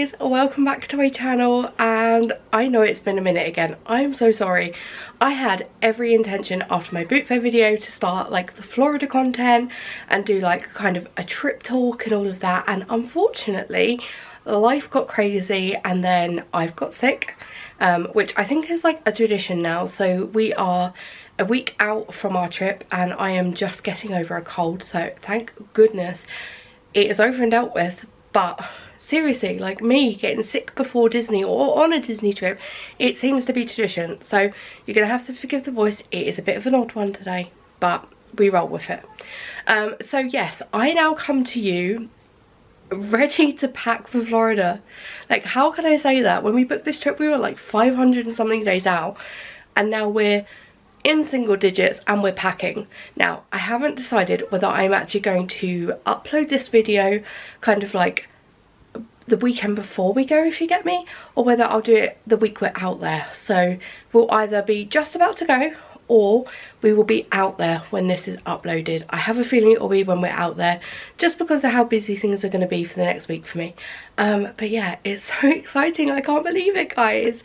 guys, welcome back to my channel. And I know it's been a minute again, I'm so sorry. I had every intention after my boot fair video to start like the Florida content and do like kind of a trip talk and all of that, and unfortunately life got crazy and then I've got sick, which I think is like a tradition now. So we are a week out from our trip and I am just getting over a cold, so thank goodness it is over and dealt with. But seriously, like me getting sick before Disney or on a Disney trip, it seems to be tradition. So you're gonna have to forgive the voice, it is a bit of an odd one today, but we roll with it. So yes, I now come to you ready to pack for Florida. Like, how can I say that? When we booked this trip we were like 500 and something days out, and now we're in single digits and we're packing. Now I haven't decided whether I'm actually going to upload this video kind of like the weekend before we go, if you get me, or whether I'll do it the week we're out there. So we'll either be just about to go or we will be out there when this is uploaded. I have a feeling it will be when we're out there, just because of how busy things are going to be for the next week for me. But yeah, it's so exciting, I can't believe it, guys.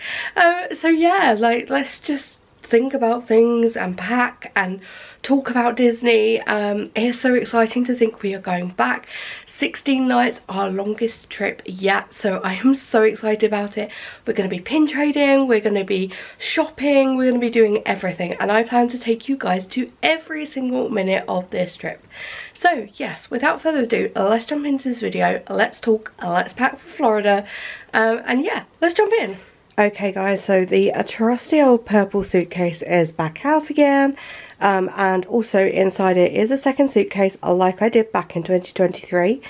So yeah, like, let's just think about things and pack and talk about Disney. It's so exciting to think we are going back. 16 nights, our longest trip yet, so I am so excited about it. We're going to be pin trading, we're going to be shopping, we're going to be doing everything, and I plan to take you guys to every single minute of this trip. So yes, without further ado, let's jump into this video, let's talk, let's pack for Florida, and yeah, let's jump in. Okay guys, so the trusty old purple suitcase is back out again, and also inside it is a second suitcase like I did back in 2023,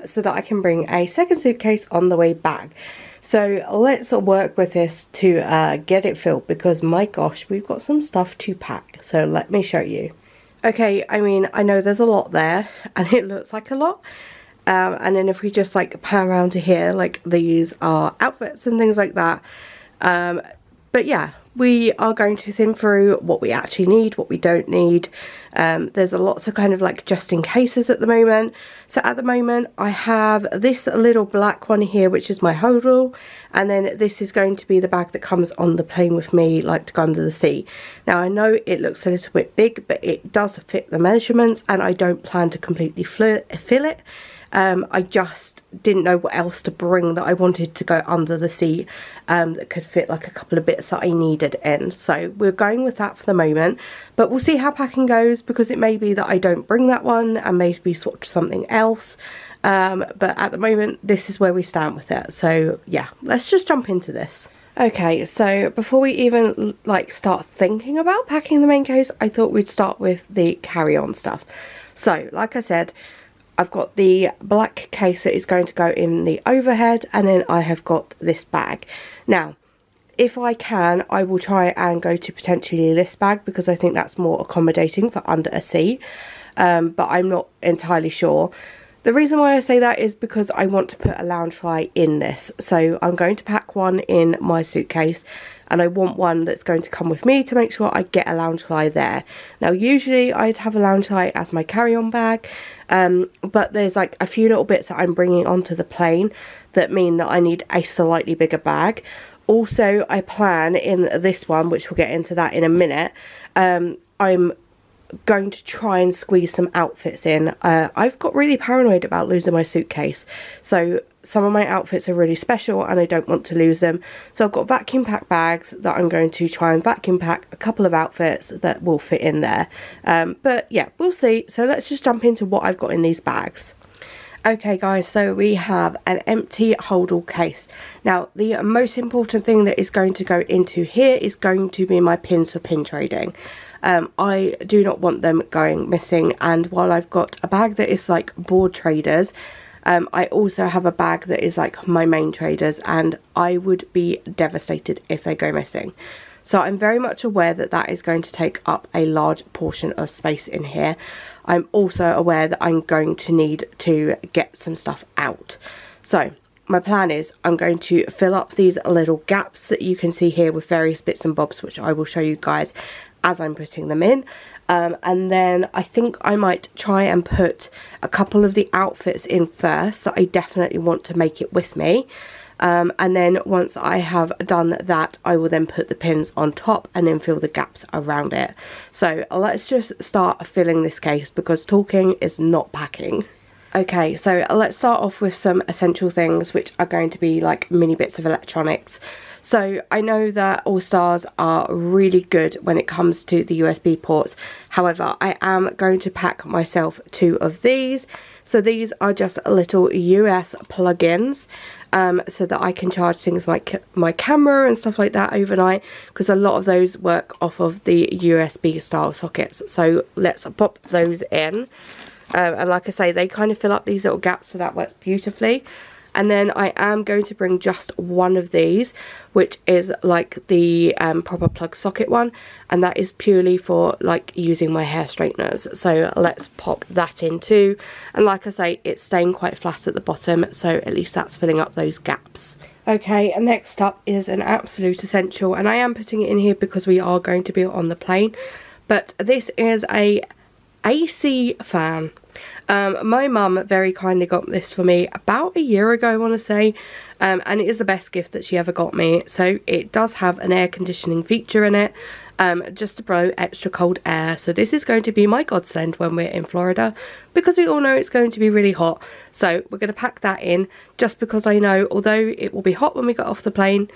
so that I can bring a second suitcase on the way back. So let's work with this to get it filled, because my gosh, we've got some stuff to pack, so let me show you. Okay, I mean, I know there's a lot there and it looks like a lot. And then if we just like pan around to here, like these are outfits and things like that. But yeah, we are going to think through what we actually need, what we don't need. There's lots of kind of like just in cases at the moment. So at the moment I have this little black one here, which is my hodl, and then this is going to be the bag that comes on the plane with me, like to go under the sea. Now I know it looks a little bit big, but it does fit the measurements and I don't plan to completely fill it. I just didn't know what else to bring that I wanted to go under the sea, that could fit like a couple of bits that I needed in. So we're going with that for the moment, but we'll see how packing goes, because it may be that I don't bring that one and maybe swap to something else. But at the moment this is where we stand with it. So yeah, let's just jump into this. Okay, so before we even like start thinking about packing the main case, I thought we'd start with the carry-on stuff. So like I said, I've got the black case that is going to go in the overhead, and then I have got this bag. Now, if I can, I will try and go to potentially this bag, because I think that's more accommodating for under a sea. But I'm not entirely sure. The reason why I say that is because I want to put a loungefly in this. So I'm going to pack one in my suitcase, and I want one that's going to come with me to make sure I get a loungefly there. Now usually I'd have a loungefly as my carry-on bag, but there's like a few little bits that I'm bringing onto the plane that mean that I need a slightly bigger bag. Also, I plan in this one, which we'll get into that in a minute, I'm going to try and squeeze some outfits in. I've got really paranoid about losing my suitcase, so some of my outfits are really special and I don't want to lose them. So I've got vacuum pack bags that I'm going to try and vacuum pack a couple of outfits that will fit in there. But yeah, we'll see. So let's just jump into what I've got in these bags. Okay guys, so we have an empty hodl case. Now the most important thing that is going to go into here is going to be my pins for pin trading. I do not want them going missing, and while I've got a bag that is like board traders, I also have a bag that is like my main traders, and I would be devastated if they go missing. So I'm very much aware that that is going to take up a large portion of space in here. I'm also aware that I'm going to need to get some stuff out. So my plan is I'm going to fill up these little gaps that you can see here with various bits and bobs, which I will show you guys as I'm putting them in. And then I think I might try and put a couple of the outfits in first, so I definitely want to make it with me. And then once I have done that, I will then put the pins on top and then fill the gaps around it. So let's just start filling this case, because talking is not packing. Okay, so let's start off with some essential things, which are going to be like mini bits of electronics. So I know that All Stars are really good when it comes to the USB ports. However, I am going to pack myself 2 of these. So these are just little US plugins, so that I can charge things like my camera and stuff like that overnight, because a lot of those work off of the USB style sockets. So let's pop those in. And like I say, they kind of fill up these little gaps, so that works beautifully. And then I am going to bring just one of these, which is like the proper plug socket one, and that is purely for like using my hair straighteners. So let's pop that in too. And like I say, it's staying quite flat at the bottom, so at least that's filling up those gaps. Okay, and next up is an absolute essential, and I am putting it in here because we are going to be on the plane, but this is a AC fan. My mum very kindly got this for me about a year ago, I want to say, and it is the best gift that she ever got me. So it does have an air conditioning feature in it, just to blow extra cold air. So this is going to be my godsend when we're in Florida, because we all know it's going to be really hot. So we're going to pack that in, just because I know, although it will be hot when we get off the plane,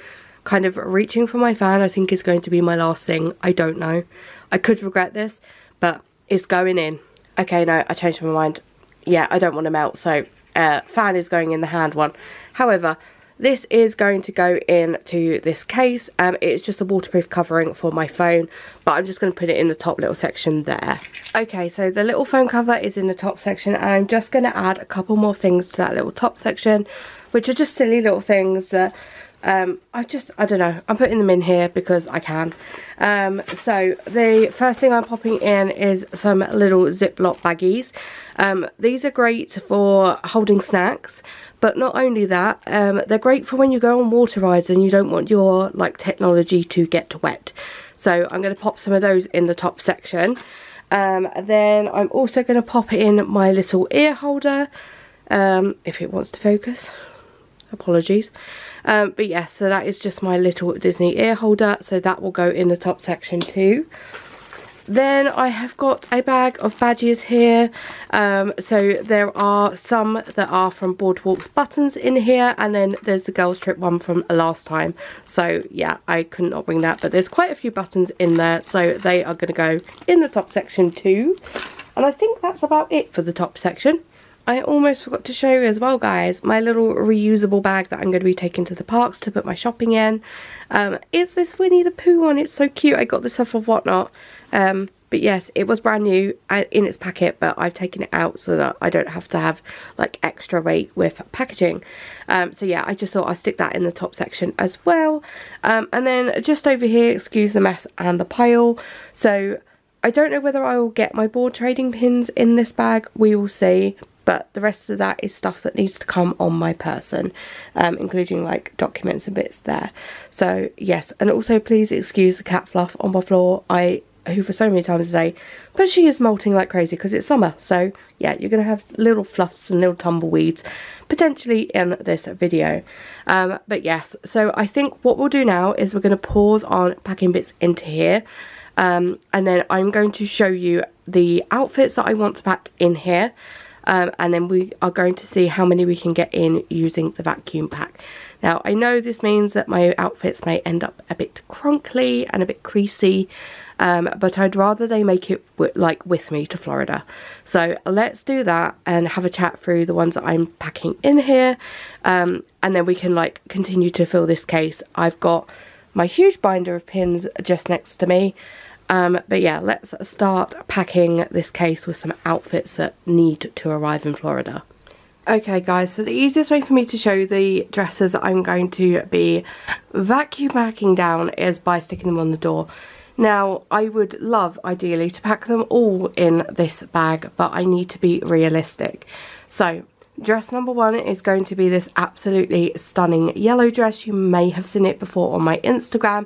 kind of reaching for my fan I think is going to be my last thing. I don't know, I could regret this, but it's going in. Okay, no, I changed my mind. Yeah, I don't want to melt, so fan is going in the hand one. However, this is going to go into this case. It's just a waterproof covering for my phone, but I'm just going to put it in the top little section there. Okay, so the little phone cover is in the top section, and I'm just going to add a couple more things to that little top section, which are just silly little things that I don't know, I'm putting them in here because I can. So the first thing I'm popping in is some little Ziploc baggies. These are great for holding snacks, but not only that, they're great for when you go on water rides and you don't want your like technology to get wet. So I'm going to pop some of those in the top section. Then I'm also going to pop in my little ear holder, if it wants to focus. Apologies. But yes, so that is just my little Disney ear holder, so that will go in the top section too. Then I have got a bag of badges here. So there are some that are from Boardwalk's buttons in here, and then there's the girls trip one from last time. So yeah, I could not bring that, but there's quite a few buttons in there, so they are going to go in the top section too. And I think that's about it for the top section. I almost forgot to show you as well, guys, my little reusable bag that I'm going to be taking to the parks to put my shopping in. It's this Winnie the Pooh one. It's so cute. I got this off of Whatnot. But yes, it was brand new in its packet, but I've taken it out so that I don't have to have like extra weight with packaging. So yeah, I just thought I'd stick that in the top section as well. And then just over here, excuse the mess and the pile. So I don't know whether I will get my board trading pins in this bag. We will see. But the rest of that is stuff that needs to come on my person, including like documents and bits there. So yes, and also please excuse the cat fluff on my floor. I hoover so many times a day, but she is molting like crazy because it's summer. So yeah, you're going to have little fluffs and little tumbleweeds potentially in this video. But yes, so I think what we'll do now is we're going to pause on packing bits into here. And then I'm going to show you the outfits that I want to pack in here. And then we are going to see how many we can get in using the vacuum pack. Now, I know this means that my outfits may end up a bit crunkly and a bit creasy, but I'd rather they make it with me to Florida. So let's do that and have a chat through the ones that I'm packing in here, and then we can like continue to fill this case. I've got my huge binder of pins just next to me. But yeah, let's start packing this case with some outfits that need to arrive in Florida. Okay guys, so the easiest way for me to show the dresses that I'm going to be vacuum packing down is by sticking them on the door. Now, I would love, ideally, to pack them all in this bag, but I need to be realistic. So, dress number one is going to be this absolutely stunning yellow dress. You may have seen it before on my Instagram.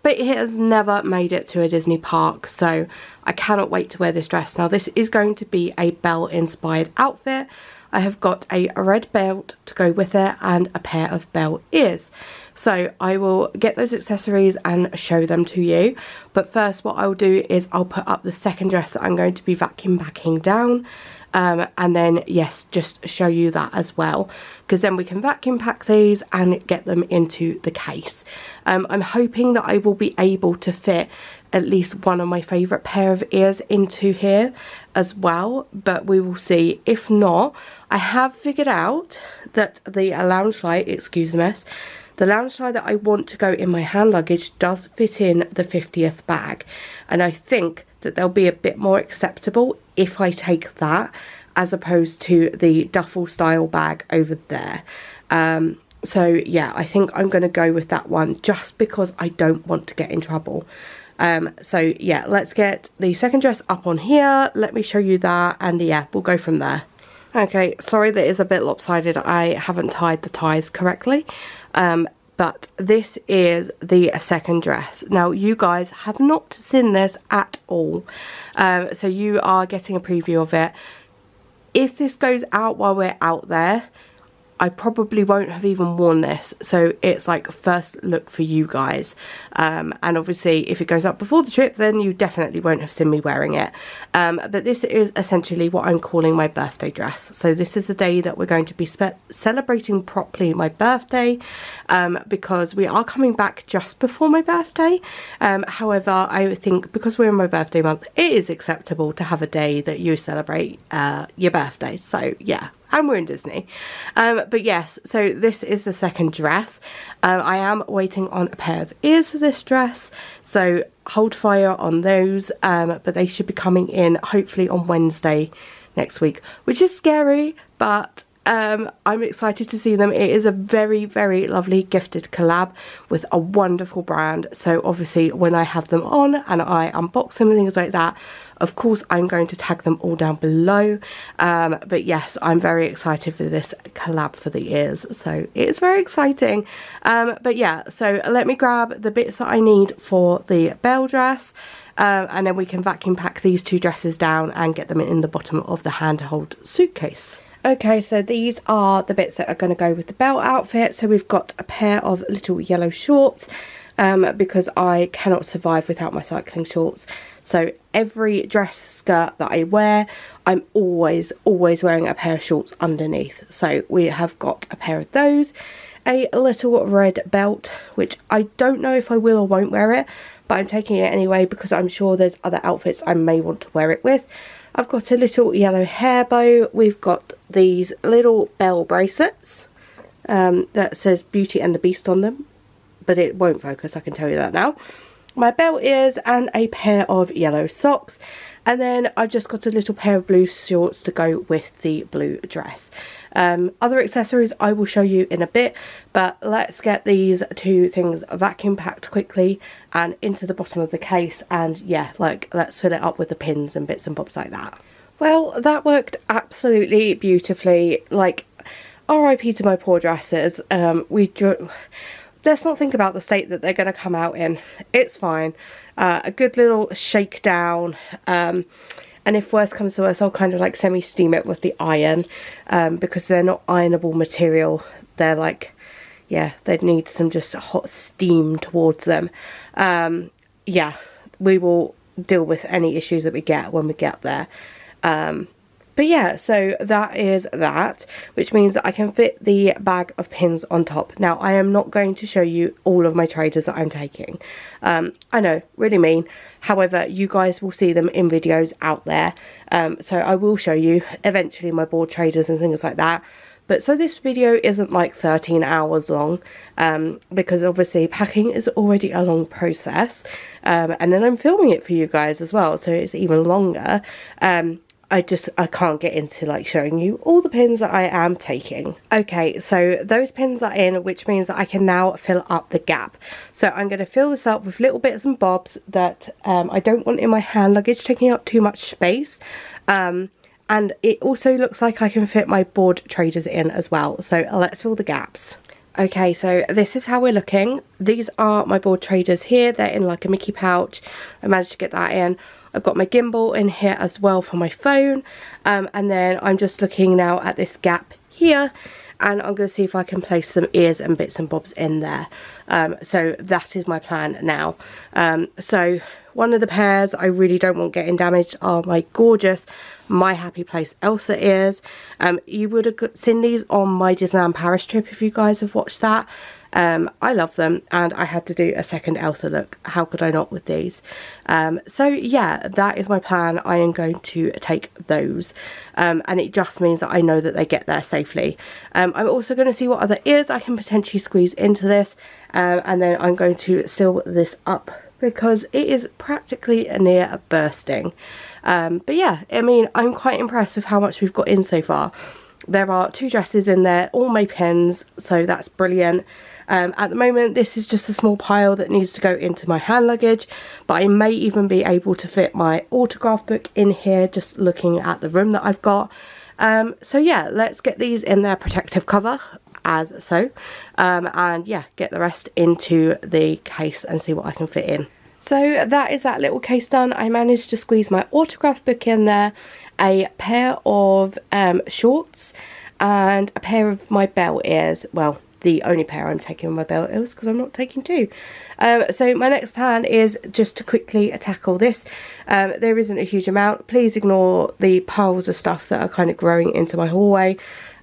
but it has never made it to a Disney park, so I cannot wait to wear this dress. Now this is going to be a Belle inspired outfit. I have got a red belt to go with it and a pair of Belle ears. So I will get those accessories and show them to you. But first what I'll do is I'll put up the second dress that I'm going to be vacuum packing down. And then yes, just show you that as well, because then we can vacuum pack these and get them into the case. I'm hoping that I will be able to fit at least one of my favourite pair of ears into here as well, but we will see. If not, I have figured out that the lounge light, excuse the mess, the lounge light that I want to go in my hand luggage does fit in the 50th bag, and I think that they'll be a bit more acceptable if I take that as opposed to the duffel style bag over there. So yeah, I think I'm going to go with that one just because I don't want to get in trouble. So yeah, let's get the second dress up on here. Let me show you that, and yeah, we'll go from there. Okay, sorry that is a bit lopsided. I haven't tied the ties correctly. But this is the second dress. Now, you guys have not seen this at all. So you are getting a preview of it. If this goes out while we're out there, I probably won't have even worn this, so it's like first look for you guys. And obviously if it goes up before the trip, then you definitely won't have seen me wearing it. But this is essentially what I'm calling my birthday dress. So this is the day that we're going to be celebrating properly my birthday, because we are coming back just before my birthday. However, I think because we're in my birthday month, it is acceptable to have a day that you celebrate your birthday. So yeah. And we're in Disney. But yes, so this is the second dress. I am waiting on a pair of ears for this dress, so hold fire on those. But they should be coming in hopefully on Wednesday next week, which is scary, but I'm excited to see them. It is a very, very lovely gifted collab with a wonderful brand. So obviously when I have them on and I unbox them and things like that, of course I'm going to tag them all down below. But yes, I'm very excited for this collab for the ears, so it's very exciting. But yeah, so let me grab the bits that I need for the Belle dress, and then we can vacuum pack these two dresses down and get them in the bottom of the handheld suitcase. Okay, so these are the bits that are going to go with the Belle outfit. So we've got a pair of little yellow shorts, because I cannot survive without my cycling shorts. So every dress skirt that I wear, I'm always wearing a pair of shorts underneath. So we have got a pair of those, a little red belt, which I don't know if I will or won't wear it, but I'm taking it anyway because I'm sure there's other outfits I may want to wear it with. I've got a little yellow hair bow. We've got these little Belle bracelets that says Beauty and the Beast on them, but it won't focus, I can tell you that now. My Belle ears and a pair of yellow socks, and then I just got a little pair of blue shorts to go with the blue dress. Other accessories I will show you in a bit, but let's get these two things vacuum packed quickly and into the bottom of the case, and yeah, like let's fill it up with the pins and bits and bobs like that. Well, that worked absolutely beautifully. Like, RIP to my poor dresses. Let's not think about the state that they're going to come out in. It's fine. A good little shake down, and if worse comes to worse, I'll kind of like semi-steam it with the iron, because they're not ironable material. They're like, yeah, they'd need some just hot steam towards them. Yeah, we will deal with any issues that we get when we get there. But yeah, so that is that, which means that I can fit the bag of pins on top. Now, I am not going to show you all of my traders that I'm taking. I know, really mean. However, you guys will see them in videos out there. So I will show you eventually my board traders and things like that. But so this video isn't like 13 hours long, because obviously packing is already a long process. And then I'm filming it for you guys as well, so it's even longer. I can't get into like showing you all the pins that I am taking. Okay, so those pins are in, which means that I can now fill up the gap. So I'm going to fill this up with little bits and bobs that I don't want in my hand luggage taking up too much space. And it also looks like I can fit my board traders in as well. So let's fill the gaps. Okay, so this is how we're looking. These are my board traders here. They're in like a Mickey pouch. I managed to get that in. I've got my gimbal in here as well for my phone. And then I'm just looking now at this gap here. And I'm going to see if I can place some ears and bits and bobs in there. So that is my plan now. So one of the pairs I really don't want getting damaged are my gorgeous My Happy Place Elsa ears. You would have seen these on my Disneyland Paris trip if you guys have watched that. I love them, and I had to do a second Elsa look. How could I not with these? So yeah, that is my plan. I am going to take those, and it just means that I know that they get there safely. I'm also going to see what other ears I can potentially squeeze into this, and then I'm going to seal this up because it is practically near bursting. But yeah, I mean, I'm quite impressed with how much we've got in so far. There are 2 dresses in there, all my pins, so that's brilliant. At the moment, this is just a small pile that needs to go into my hand luggage, but I may even be able to fit my autograph book in here, just looking at the room that I've got. So yeah, let's get these in their protective cover, as so, and yeah, get the rest into the case and see what I can fit in. So that is that little case done. I managed to squeeze my autograph book in there, a pair of shorts, and a pair of my bell ears. Well, the only pair I'm taking with my bell ears because I'm not taking 2. So my next plan is just to quickly tackle this. There isn't a huge amount. Please ignore the piles of stuff that are kind of growing into my hallway.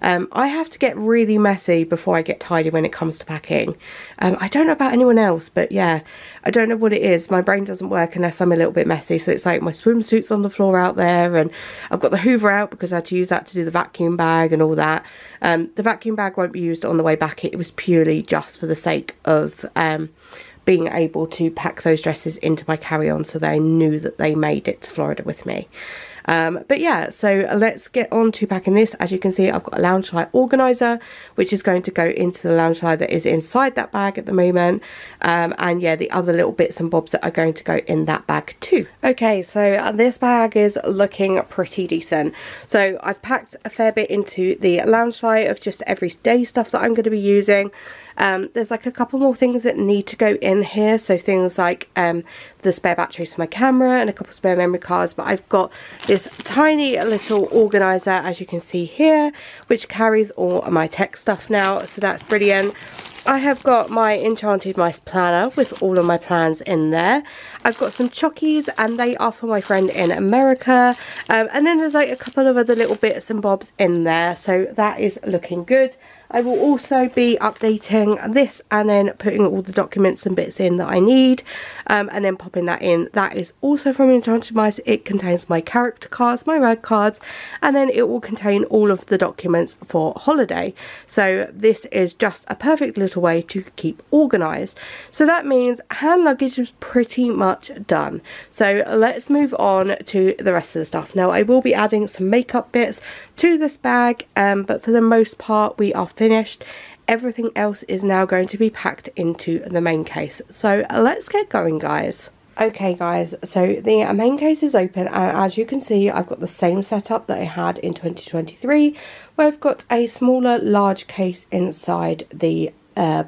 I have to get really messy before I get tidy when it comes to packing. I don't know about anyone else, but yeah, I don't know what it is. My brain doesn't work unless I'm a little bit messy. So it's like my swimsuit's on the floor out there, and I've got the Hoover out because I had to use that to do the vacuum bag and all that. The vacuum bag won't be used on the way back. It was purely just for the sake of being able to pack those dresses into my carry-on so that I knew that they made it to Florida with me. But yeah, so let's get on to packing this. As you can see, I've got a lounge light organizer, which is going to go into the lounge light that is inside that bag at the moment. And yeah, the other little bits and bobs that are going to go in that bag too. Okay, so this bag is looking pretty decent. So I've packed a fair bit into the lounge light of just everyday stuff that I'm going to be using. There's like a couple more things that need to go in here, so things like the spare batteries for my camera and a couple spare memory cards, but I've got this tiny little organizer, as you can see here, which carries all of my tech stuff now, so that's brilliant. I have got my Enchanted Mice planner with all of my plans in there. I've got some chockies, and they are for my friend in America. And then there's like a couple of other little bits and bobs in there, so that is looking good. I will also be updating this and then putting all the documents and bits in that I need, and then popping that in. That is also from Enchanted Mice. It contains my character cards, my rag cards, and then it will contain all of the documents for holiday. So this is just a perfect little way to keep organised. So that means hand luggage is pretty much done. So let's move on to the rest of the stuff. Now I will be adding some makeup bits to this bag, but for the most part we are finished. Everything else is now going to be packed into the main case. So let's get going, guys. Okay guys, so the main case is open, and as you can see I've got the same setup that I had in 2023, where I've got a smaller large case inside the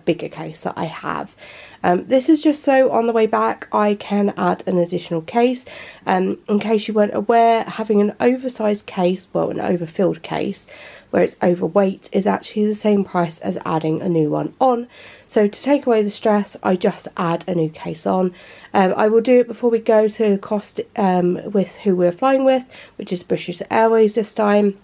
bigger case that I have. This is just so on the way back I can add an additional case. In case you weren't aware, having an oversized case, well, an overfilled case where it's overweight, is actually the same price as adding a new one on. So to take away the stress, I just add a new case on. I will do it before we go to the cost with who we're flying with, which is British Airways this time.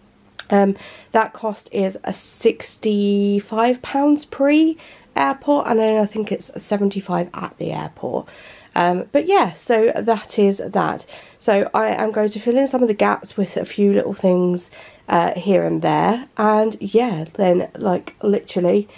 That cost is a £65 pre-airport, and then I think it's 75 at the airport. But yeah, so that is that. So I am going to fill in some of the gaps with a few little things here and there, and yeah, then like literally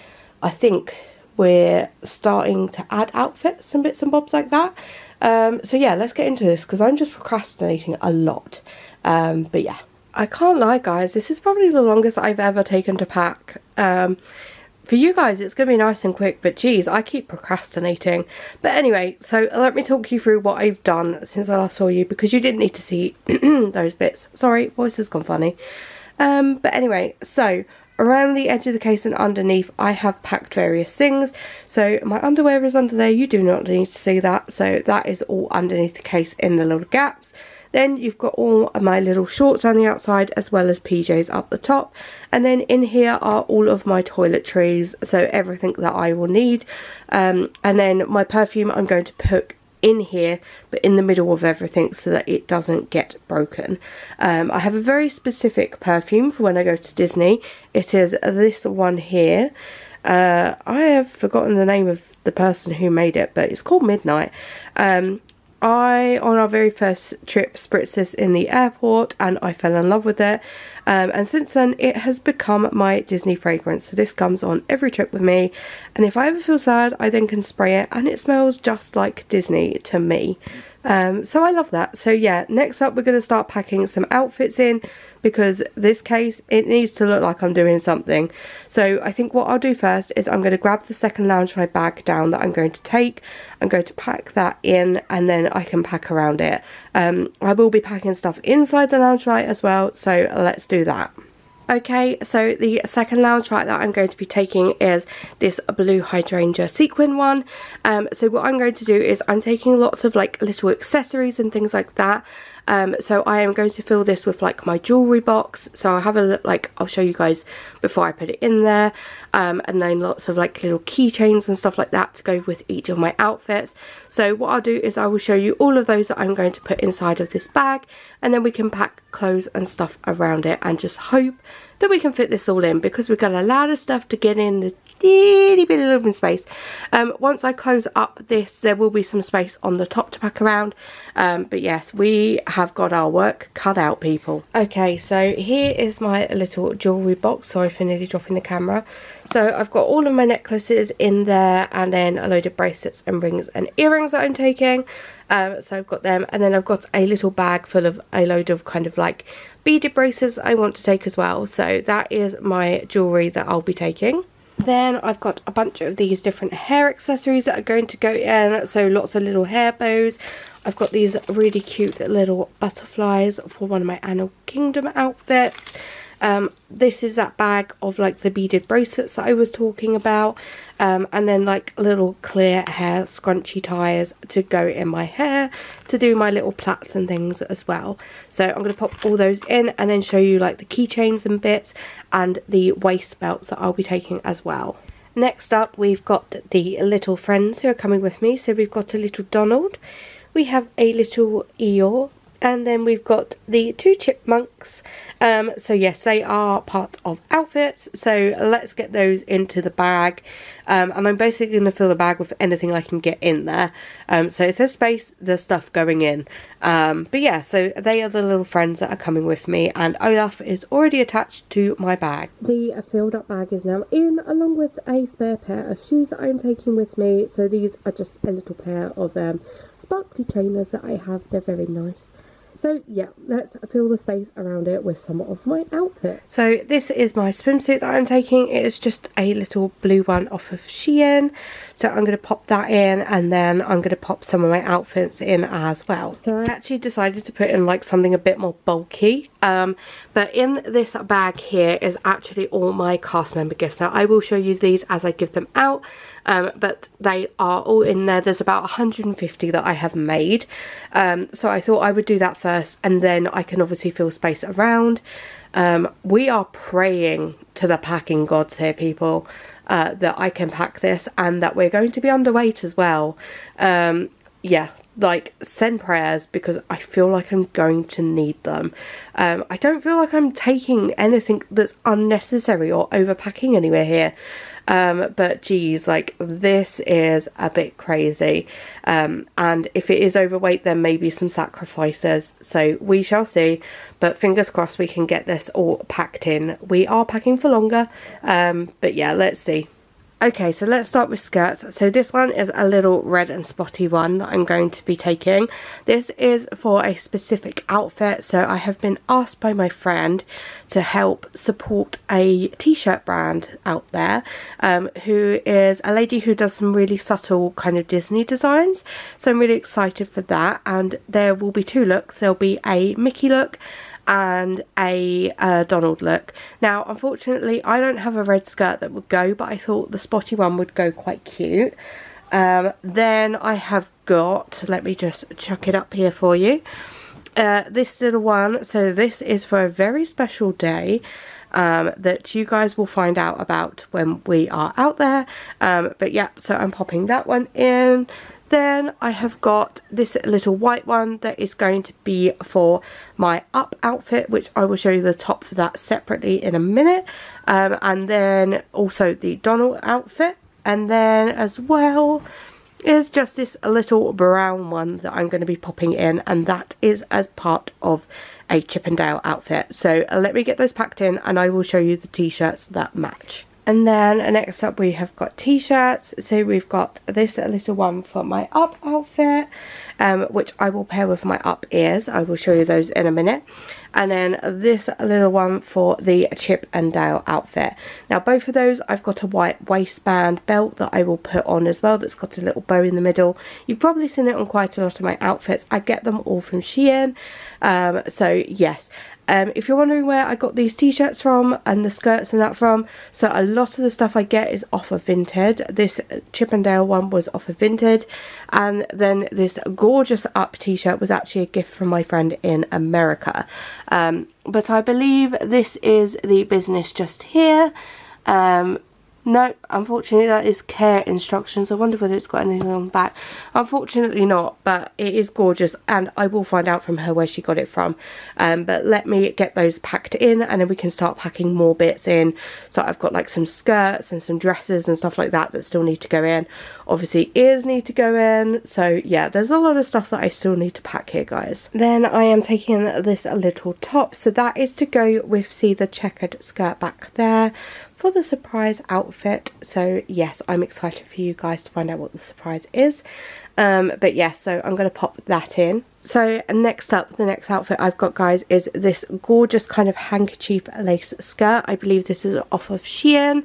I think we're starting to add outfits and bits and bobs like that. So yeah, let's get into this because I'm just procrastinating a lot. But yeah, I can't lie guys, this is probably the longest I've ever taken to pack. For you guys it's gonna be nice and quick, but geez, I keep procrastinating. But anyway, so let me talk you through what I've done since I last saw you, because you didn't need to see those bits. Sorry, voice has gone funny. But anyway, so around the edge of the case and underneath I have packed various things. So my underwear is under there, you do not need to see that, so that is all underneath the case in the little gaps. Then you've got all of my little shorts on the outside as well as PJs up the top, and then in here are all of my toiletries, so everything that I will need, and then my perfume I'm going to put in here but in the middle of everything so that it doesn't get broken. I have a very specific perfume for when I go to Disney. It is this one here. I have forgotten the name of the person who made it, but it's called Midnight. I, on our very first trip, spritzed this in the airport and I fell in love with it, and since then it has become my Disney fragrance. So this comes on every trip with me, and if I ever feel sad I then can spray it and it smells just like Disney to me. So I love that. So yeah, next up we're going to start packing some outfits in, because this case, it needs to look like I'm doing something. So I think what I'll do first is I'm going to grab the second Loungefly bag down that I'm going to take. I'm going to pack that in and then I can pack around it. I will be packing stuff inside the Loungefly as well, so let's do that. Okay, so the second Loungefly that I'm going to be taking is this blue hydrangea sequin one. So what I'm going to do is I'm taking lots of like little accessories and things like that. So I am going to fill this with like my jewellery box. So I'll have a look, like I'll show you guys before I put it in there. And then lots of like little keychains and stuff like that to go with each of my outfits. So what I'll do is I will show you all of those that I'm going to put inside of this bag, and then we can pack clothes and stuff around it and just hope that we can fit this all in, because we've got a lot of stuff to get in the teeny bit of living space. Once I close up this, there will be some space on the top to pack around, but yes, we have got our work cut out, people. Okay, so here is my little jewellery box. Sorry for nearly dropping the camera. So I've got all of my necklaces in there, and then a load of bracelets and rings and earrings that I'm taking. So I've got them, and then I've got a little bag full of a load of kind of like beaded bracelets I want to take as well. So that is my jewellery that I'll be taking. Then I've got a bunch of these different hair accessories that are going to go in, so lots of little hair bows. I've got these really cute little butterflies for one of my Animal Kingdom outfits. This is that bag of like the beaded bracelets that I was talking about, and then like little clear hair scrunchy ties to go in my hair to do my little plaits and things as well. So I'm going to pop all those in and then show you like the keychains and bits and the waist belts that I'll be taking as well. Next up we've got the little friends who are coming with me. So we've got a little Donald, we have a little Eeyore, and then we've got the two chipmunks. So yes, they are part of outfits, so let's get those into the bag, and I'm basically going to fill the bag with anything I can get in there. So if there's space, there's stuff going in, but yeah, so they are the little friends that are coming with me, and Olaf is already attached to my bag. The filled up bag is now in, along with a spare pair of shoes that I'm taking with me. So these are just a little pair of sparkly trainers that I have. They're very nice. So yeah, let's fill the space around it with some of my outfits. So this is my swimsuit that I'm taking. It is just a little blue one off of Shein. So I'm going to pop that in, and then I'm going to pop some of my outfits in as well. So I actually decided to put in like something a bit more bulky. But in this bag here is actually all my cast member gifts. Now I will show you these as I give them out. But they are all in there. There's about 150 that I have made. So I thought I would do that first, and then I can obviously fill space around. We are praying to the packing gods here, people, that I can pack this and that we're going to be underweight as well. Yeah, like send prayers, because I feel like I'm going to need them. I don't feel like I'm taking anything that's unnecessary or overpacking anywhere here. But geez, like this is a bit crazy, and if it is overweight, then maybe some sacrifices, so we shall see, but fingers crossed we can get this all packed in. We are packing for longer, but yeah, let's see. Okay, so let's start with skirts. So this one is a little red and spotty one that I'm going to be taking. This is for a specific outfit. So I have been asked by my friend to help support a t-shirt brand out there, who is a lady who does some really subtle kind of Disney designs. So I'm really excited for that, and there will be two looks. There'll be a Mickey look and a Donald look. Now unfortunately I don't have a red skirt that would go, but I thought the spotty one would go quite cute. Then I have got, let me just chuck it up here for you, this little one. So this is for a very special day that you guys will find out about when we are out there, but yeah, so I'm popping that one in. Then I have got this little white one that is going to be for my up outfit, which I will show you the top for that separately in a minute, and then also the Donald outfit, and then as well is just this little brown one that I'm going to be popping in, and that is as part of a Chip and Dale outfit. So let me get those packed in and I will show you the t-shirts that match. And then next up we have got t-shirts. So we've got this little one for my up outfit, which I will pair with my up ears. I will show you those in a minute. And then this little one for the Chip and Dale outfit. Now both of those I've got a white waistband belt that I will put on as well, that's got a little bow in the middle. You've probably seen it on quite a lot of my outfits. I get them all from Shein. So yes. If you're wondering where I got these t-shirts from and the skirts and that from, so a lot of the stuff I get is off of Vinted. This Chip and Dale one was off of Vinted, and then this gorgeous up t-shirt was actually a gift from my friend in America. But I believe this is the business just here. No, unfortunately that is care instructions. I wonder whether it's got anything on the back. Unfortunately not, but it is gorgeous and I will find out from her where she got it from. But let me get those packed in and then we can start packing more bits in. So I've got like some skirts and some dresses and stuff like that that still need to go in. Obviously ears need to go in. So yeah, there's a lot of stuff that I still need to pack here, guys. Then I am taking this little top. So that is to go with, see the checkered skirt back there, for the surprise outfit. So yes, I'm excited for you guys to find out what the surprise is. But yes, so I'm going to pop that in. So next up, the next outfit I've got, guys, is this gorgeous kind of handkerchief lace skirt. I believe this is off of Shein,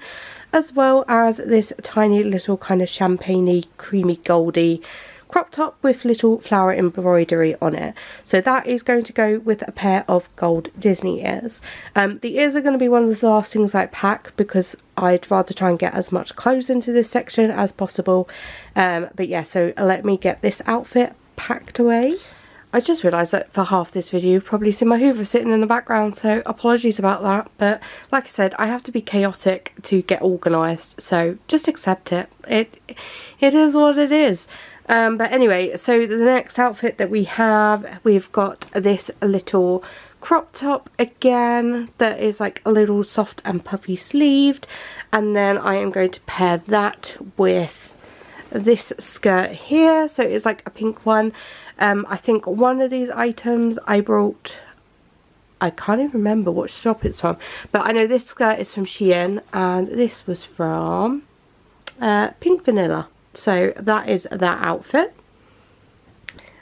as well as this tiny little kind of champagne-y, creamy goldy crop top with little flower embroidery on it. So that is going to go with a pair of gold Disney ears. The ears are going to be one of the last things I pack because I'd rather try and get as much clothes into this section as possible. But yeah, so let me get this outfit packed away. I just realised that for half this video you've probably seen my Hoover sitting in the background, so apologies about that. But like I said, I have to be chaotic to get organised, so just accept it. It is what it is. But anyway, so the next outfit that we've got this little crop top again that is like a little soft and puffy sleeved, and then I am going to pair that with this skirt here. So it's like a pink one. I think one of these items I brought, I can't even remember what shop it's from, but I know this skirt is from Shein and this was from Pink Vanilla. So that is that outfit.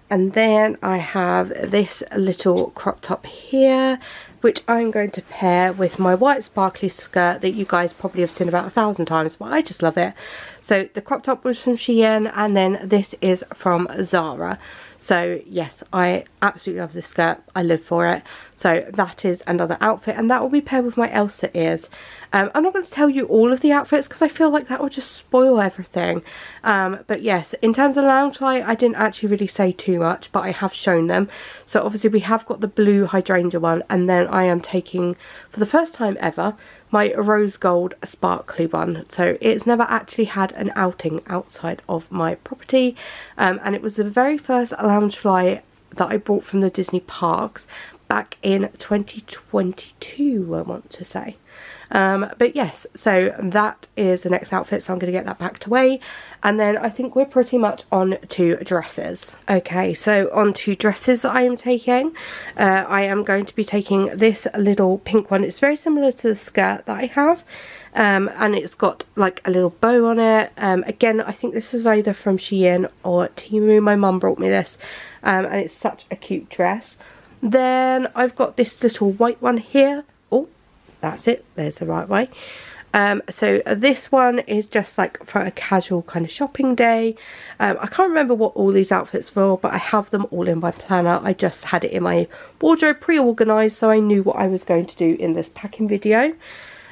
And then I have this little crop top here, which I'm going to pair with my white sparkly skirt that you guys probably have seen about 1,000 times, but I just love it. So the crop top was from Shein, and then this is from Zara. So yes, I absolutely love this skirt. I live for it. So that is another outfit, and that will be paired with my Elsa ears. I'm not going to tell you all of the outfits because I feel like that would just spoil everything. But yes, in terms of lounge light, I didn't actually really say too much, but I have shown them. So obviously we have got the blue hydrangea one, and then I am taking, for the first time ever, my rose gold sparkly one. So it's never actually had an outing outside of my property, and it was the very first lounge fly that I bought from the Disney parks back in 2022, I want to say. But yes, so that is the next outfit, so I'm going to get that packed away, and then I think we're pretty much on to dresses. Okay, so on to dresses that I am taking. I am going to be taking this little pink one. It's very similar to the skirt that I have, and it's got like a little bow on it. Again, I think this is either from Shein or Temu. My mum brought me this, and it's such a cute dress. Then I've got this little white one here. Oh, that's it, there's the right way. So this one is just like for a casual kind of shopping day. I can't remember what all these outfits for, but I have them all in my planner. I just had it in my wardrobe pre-organised, so I knew what I was going to do in this packing video.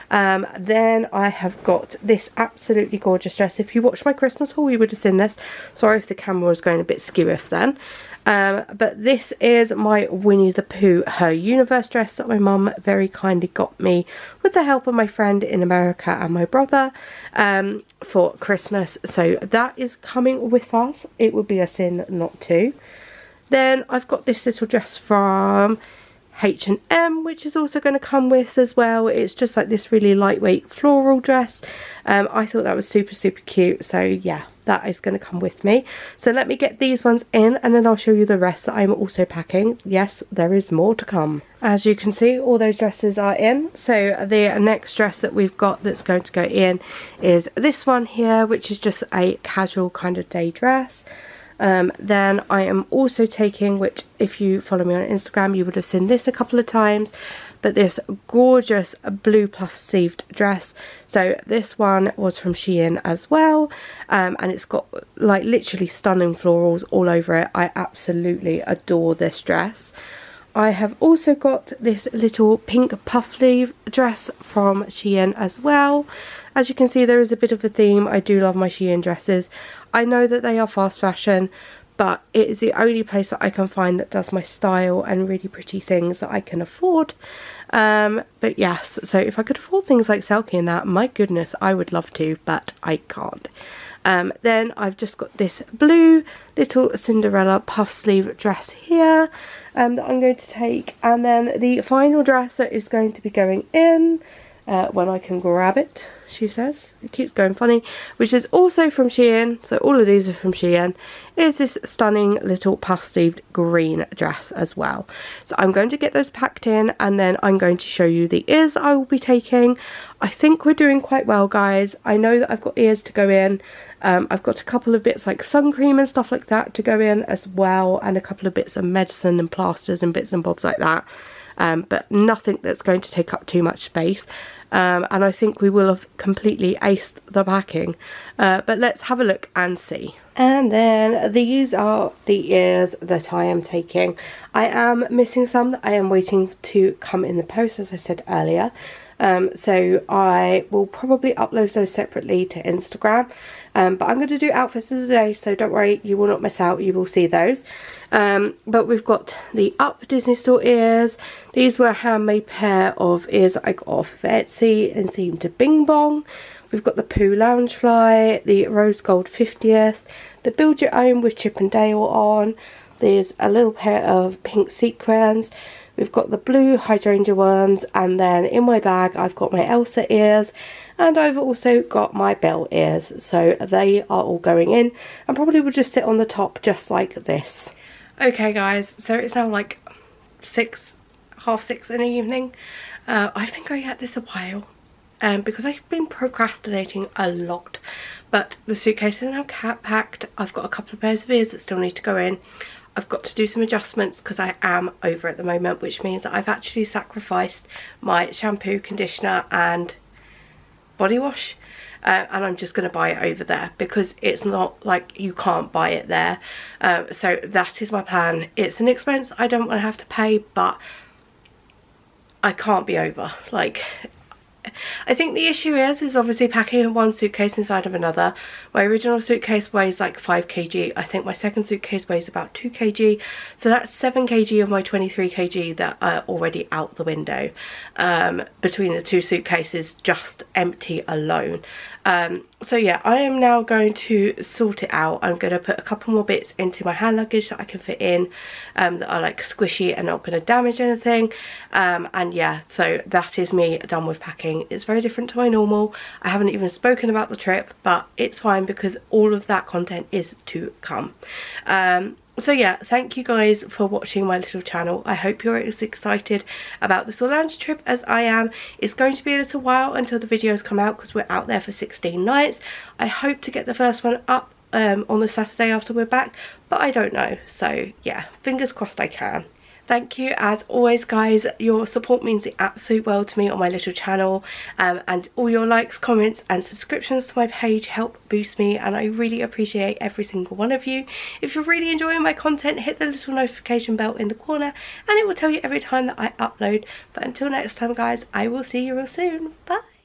Then I have got this absolutely gorgeous dress. If you watched my Christmas haul, you would have seen this. Sorry if the camera was going a bit skew-iff then. But this is my Winnie the Pooh Her Universe dress that my mum very kindly got me with the help of my friend in America and my brother for Christmas. So that is coming with us. It would be a sin not to. Then I've got this little dress from H&M, which is also going to come with as well. It's just like this really lightweight floral dress. I thought that was super cute, so yeah, that is going to come with me. So let me get these ones in and then I'll show you the rest that I'm also packing. Yes, there is more to come. As you can see, all those dresses are in. So the next dress that we've got that's going to go in is this one here, which is just a casual kind of day dress. Then I am also taking, which if you follow me on Instagram you would have seen this a couple of times, but this gorgeous blue puff sleeved dress. So this one was from Shein as well, and it's got like literally stunning florals all over it. I absolutely adore this dress. I have also got this little pink puff sleeve dress from Shein as well. As you can see, there is a bit of a theme. I do love my Shein dresses. I know that they are fast fashion, but it is the only place that I can find that does my style and really pretty things that I can afford. But yes, so if I could afford things like Selkie and that, my goodness, I would love to, but I can't. Then I've just got this blue little Cinderella puff sleeve dress here that I'm going to take. And then the final dress that is going to be going in when I can grab it, she says, it keeps going funny, which is also from Shein, so all of these are from Shein, is this stunning little puff sleeved green dress as well. So I'm going to get those packed in and then I'm going to show you the ears I will be taking. I think we're doing quite well, guys. I know that I've got ears to go in. I've got a couple of bits like sun cream and stuff like that to go in as well, and a couple of bits of medicine and plasters and bits and bobs like that, but nothing that's going to take up too much space. And I think we will have completely aced the packing, but let's have a look and see. And then these are the ears that I am taking. I am missing some that I am waiting to come in the post, as I said earlier. So I will probably upload those separately to Instagram, but I'm going to do outfits of the day, so don't worry, you will not miss out, you will see those. But we've got the Up Disney Store ears. These were a handmade pair of ears that I got off of Etsy in theme to Bing Bong. We've got the Pooh Loungefly, the Rose Gold 50th, the Build Your Own with Chip and Dale on. There's a little pair of pink sequins. We've got the blue hydrangea ones, and then in my bag I've got my Elsa ears, and I've also got my Belle ears. So they are all going in and probably will just sit on the top just like this. Okay guys, so it's now like 6, half 6 in the evening. I've been going at this a while because I've been procrastinating a lot, but the suitcase is now packed. I've got a couple of pairs of ears that still need to go in. I've got to do some adjustments because I am over at the moment, which means that I've actually sacrificed my shampoo, conditioner and body wash, and I'm just going to buy it over there because it's not like you can't buy it there. So that is my plan. It's an expense I don't want to have to pay, but I can't be over. Like, I think the issue is obviously packing one suitcase inside of another. My original suitcase weighs like 5 kg. I think my second suitcase weighs about 2 kg. So that's 7 kg of my 23 kg that are already out the window between the two suitcases, just empty alone. So yeah, I am now going to sort it out. I'm going to put a couple more bits into my hand luggage that I can fit in, that are like squishy and not going to damage anything. And yeah, so that is me done with packing. It's very different to my normal. I haven't even spoken about the trip, but it's fine because all of that content is to come. So yeah, thank you guys for watching my little channel. I hope you're as excited about this Orlando trip as I am. It's going to be a little while until the videos come out because we're out there for 16 nights. I hope to get the first one up on the Saturday after we're back, but I don't know. So yeah, fingers crossed I can. Thank you as always, guys. Your support means the absolute world to me on my little channel, and all your likes, comments and subscriptions to my page help boost me, and I really appreciate every single one of you. If you're really enjoying my content, hit the little notification bell in the corner and it will tell you every time that I upload. But until next time, guys, I will see you real soon. Bye.